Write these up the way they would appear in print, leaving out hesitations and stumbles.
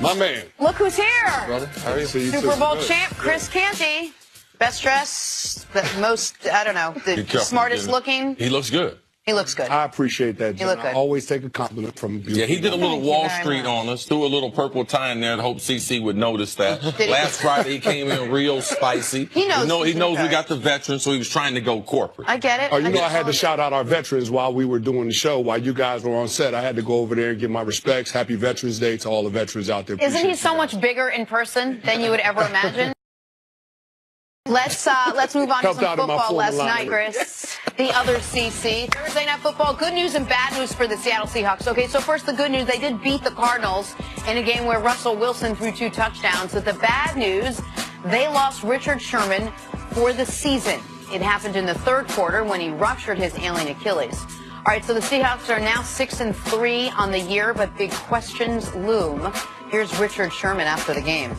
My man. Look who's here. Brother, how are you? Super Bowl champ, Chris Canty. Best dressed, the most, I don't know, the smartest looking. He looks good. He looks good. I appreciate that, Jen. I always take a compliment from you. Yeah, he did a little Wall Street on us, threw a little purple tie in there and hoped CC would notice that. Last Friday, he came in real spicy. He knows we got the veterans, so he was trying to go corporate. I get it. Oh, you know, I had to shout out our veterans while we were doing the show, while you guys were on set. I had to go over there and give my respects. Happy Veterans Day to all the veterans out there. Isn't he so much bigger in person than you would ever imagine? Let's move on to some football last night, Chris. The other CC. Thursday Night Football, good news and bad news for the Seattle Seahawks. Okay, so first the good news, they did beat the Cardinals in a game where Russell Wilson threw 2 touchdowns. But the bad news, they lost Richard Sherman for the season. It happened in the third quarter when he ruptured his ailing Achilles. All right, so the Seahawks are now 6-3 on the year, but big questions loom. Here's Richard Sherman after the game.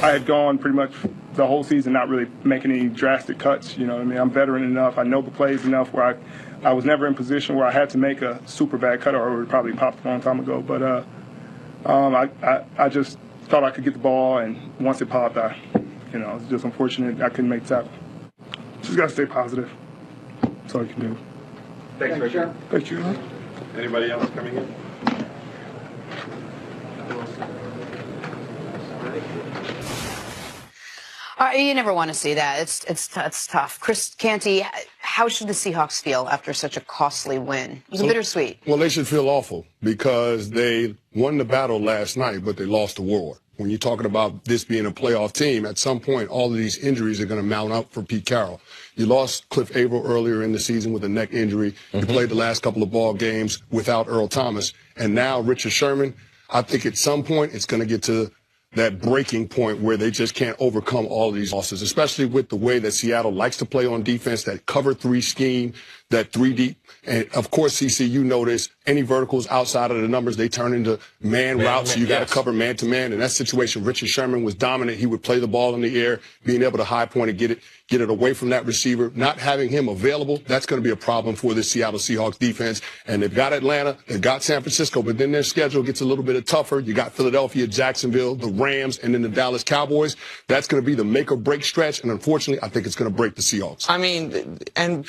I had gone pretty much the whole season not really making any drastic cuts. You know what I mean? I'm veteran enough. I know the plays enough where I was never in a position where I had to make a super bad cut, or it would probably popped a long time ago. But I just thought I could get the ball, and once it popped, it's just unfortunate I couldn't make the tackle. Just got to stay positive. That's all you can do. Thanks, Richard. Thank you. Anybody else coming in? You never want to see that. It's tough. Chris Canty, how should the Seahawks feel after such a costly win? It was bittersweet. Well, they should feel awful because they won the battle last night, but they lost the war. When you're talking about this being a playoff team, at some point, all of these injuries are going to mount up for Pete Carroll. You lost Cliff Averill earlier in the season with a neck injury. You played the last couple of ball games without Earl Thomas. And now Richard Sherman, I think at some point it's going to get to that breaking point where they just can't overcome all of these losses, especially with the way that Seattle likes to play on defense, that cover 3 scheme, that 3 deep. And, of course, CC, you notice any verticals outside of the numbers, they turn into man routes. So you got to cover man-to-man. In that situation, Richard Sherman was dominant. He would play the ball in the air, being able to high point and get it away from that receiver. Not having him available, that's going to be a problem for this Seattle Seahawks defense. And they've got Atlanta, they've got San Francisco, but then their schedule gets a little bit tougher. You got Philadelphia, Jacksonville, the Rams, and then the Dallas Cowboys. That's going to be the make-or-break stretch, and unfortunately, I think it's going to break the Seahawks. I mean, and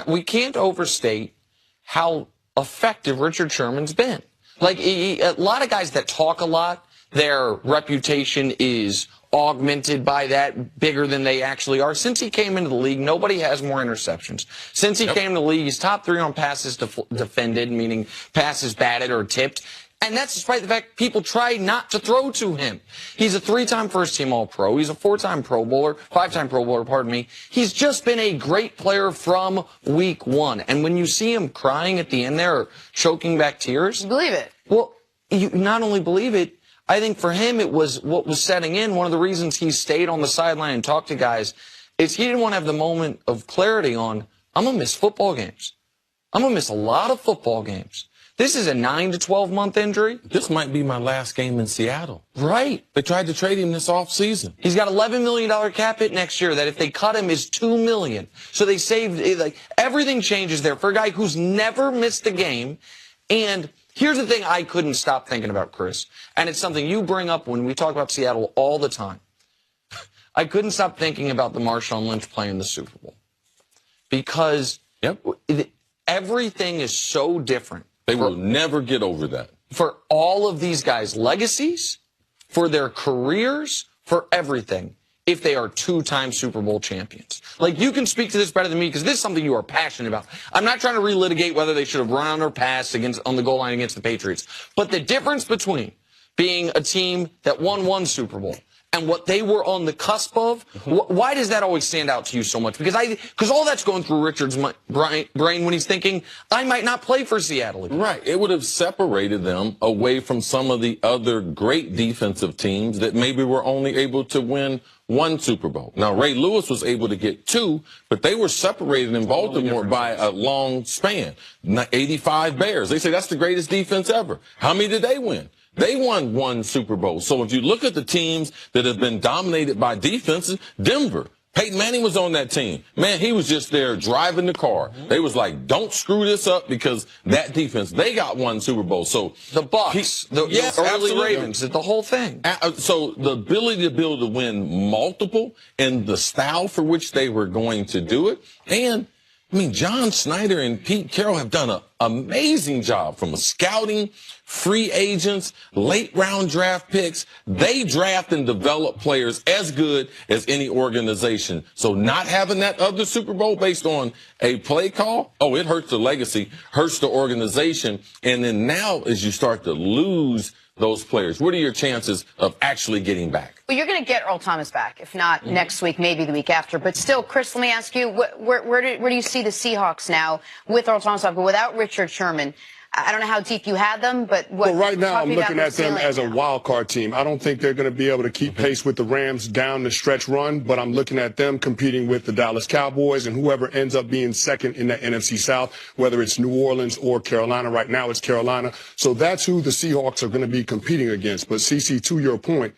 we can't overstate how effective Richard Sherman's been. Like, a lot of guys that talk a lot, their reputation is augmented by that, bigger than they actually are. Since he came into the league, nobody has more interceptions. Since he came to the league, he's top 3 on passes defended, meaning passes batted or tipped. And that's despite the fact people try not to throw to him. He's a 3-time first-team All-Pro. He's a 4-time Pro Bowler, 5-time Pro Bowler, pardon me. He's just been a great player from week 1. And when you see him crying at the end there, or choking back tears. You believe it. Well, you not only believe it, I think for him it was what was setting in. One of the reasons he stayed on the sideline and talked to guys is he didn't want to have the moment of clarity on, I'm going to miss football games. I'm going to miss a lot of football games. This is a 9 to 12-month injury. This might be my last game in Seattle. Right. They tried to trade him this offseason. He's got $11 million cap hit next year that if they cut him is $2 million. So they saved, like, everything changes there for a guy who's never missed a game. And here's the thing I couldn't stop thinking about, Chris, and it's something you bring up when we talk about Seattle all the time. I couldn't stop thinking about the Marshawn Lynch play in the Super Bowl because everything is so different. They will never get over that. For all of these guys' legacies, for their careers, for everything, if they are 2-time Super Bowl champions. Like, you can speak to this better than me because this is something you are passionate about. I'm not trying to relitigate whether they should have run or passed on the goal line against the Patriots. But the difference between being a team that won 1 Super Bowl and what they were on the cusp of, why does that always stand out to you so much? Because all that's going through Richard's brain when he's thinking, I might not play for Seattle again. Right. It would have separated them away from some of the other great defensive teams that maybe were only able to win 1 Super Bowl. Now, Ray Lewis was able to get 2, but they were separated in Baltimore by a long span. 85 Bears. They say that's the greatest defense ever. How many did they win? They won 1 Super Bowl. So if you look at the teams that have been dominated by defenses, Denver, Peyton Manning was on that team. Man, he was just there driving the car. They was like, don't screw this up because that defense, they got one Super Bowl. So the Bucs, the early Ravens, the whole thing. So the ability to be able to win multiple and the style for which they were going to do it. And I mean, John Snyder and Pete Carroll have done an amazing job from scouting, free agents, late round draft picks. They draft and develop players as good as any organization. So not having that other Super Bowl based on a play call, it hurts the legacy, hurts the organization. And then now as you start to lose those players, what are your chances of actually getting back? Well, you're going to get Earl Thomas back, if not next week, maybe the week after. But still, Chris, let me ask you, where do you see the Seahawks now with Earl Thomas back, but without Richard Sherman? I don't know how deep you had them, but well, right now I'm looking at them as a wild card team. I don't think they're going to be able to keep pace with the Rams down the stretch run, but I'm looking at them competing with the Dallas Cowboys and whoever ends up being second in the NFC South, whether it's New Orleans or Carolina. Right now it's Carolina. So that's who the Seahawks are going to be competing against. But CC, to your point,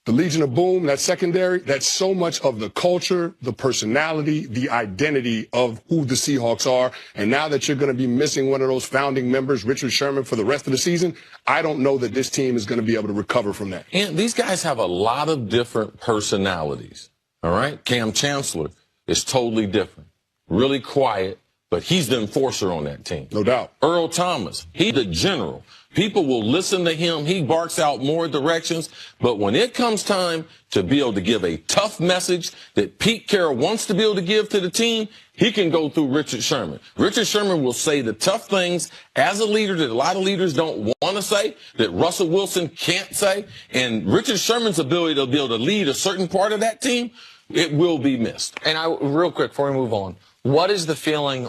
the Legion of Boom, that secondary, that's so much of the culture, the personality, the identity of who the Seahawks are. And now that you're going to be missing one of those founding members, Richard Sherman, for the rest of the season, I don't know that this team is going to be able to recover from that. And these guys have a lot of different personalities. All right? Cam Chancellor is totally different. Really quiet, but he's the enforcer on that team. No doubt. Earl Thomas, he's the general. People will listen to him. He barks out more directions. But when it comes time to be able to give a tough message that Pete Carroll wants to be able to give to the team, he can go through Richard Sherman. Richard Sherman will say the tough things as a leader that a lot of leaders don't want to say, that Russell Wilson can't say. And Richard Sherman's ability to be able to lead a certain part of that team, it will be missed. And real quick, before we move on, what is the feeling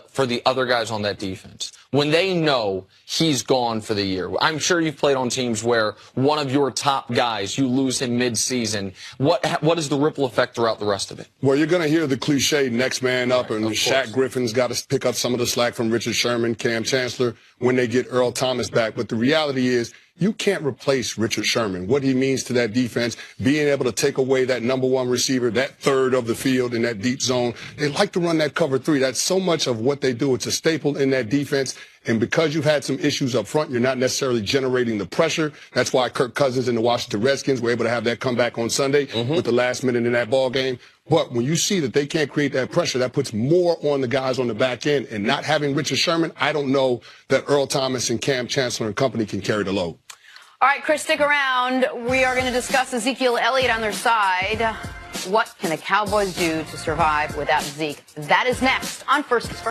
for the other guys on that defense when they know he's gone for the year? I'm sure you've played on teams where one of your top guys, you lose him mid-season. What is the ripple effect throughout the rest of it? Well, you're going to hear the cliche next man up, and Shaq Griffin's got to pick up some of the slack from Richard Sherman, Cam Chancellor, when they get Earl Thomas back. But the reality is, you can't replace Richard Sherman, what he means to that defense, being able to take away that number one receiver, that third of the field in that deep zone. They like to run that cover three. That's so much of what they do. It's a staple in that defense. And because you've had some issues up front, you're not necessarily generating the pressure. That's why Kirk Cousins and the Washington Redskins were able to have that comeback on Sunday with the last minute in that ball game. But when you see that they can't create that pressure, that puts more on the guys on the back end. And not having Richard Sherman, I don't know that Earl Thomas and Cam Chancellor and company can carry the load. All right, Chris, stick around. We are going to discuss Ezekiel Elliott on their side. What can the Cowboys do to survive without Zeke? That is next on First.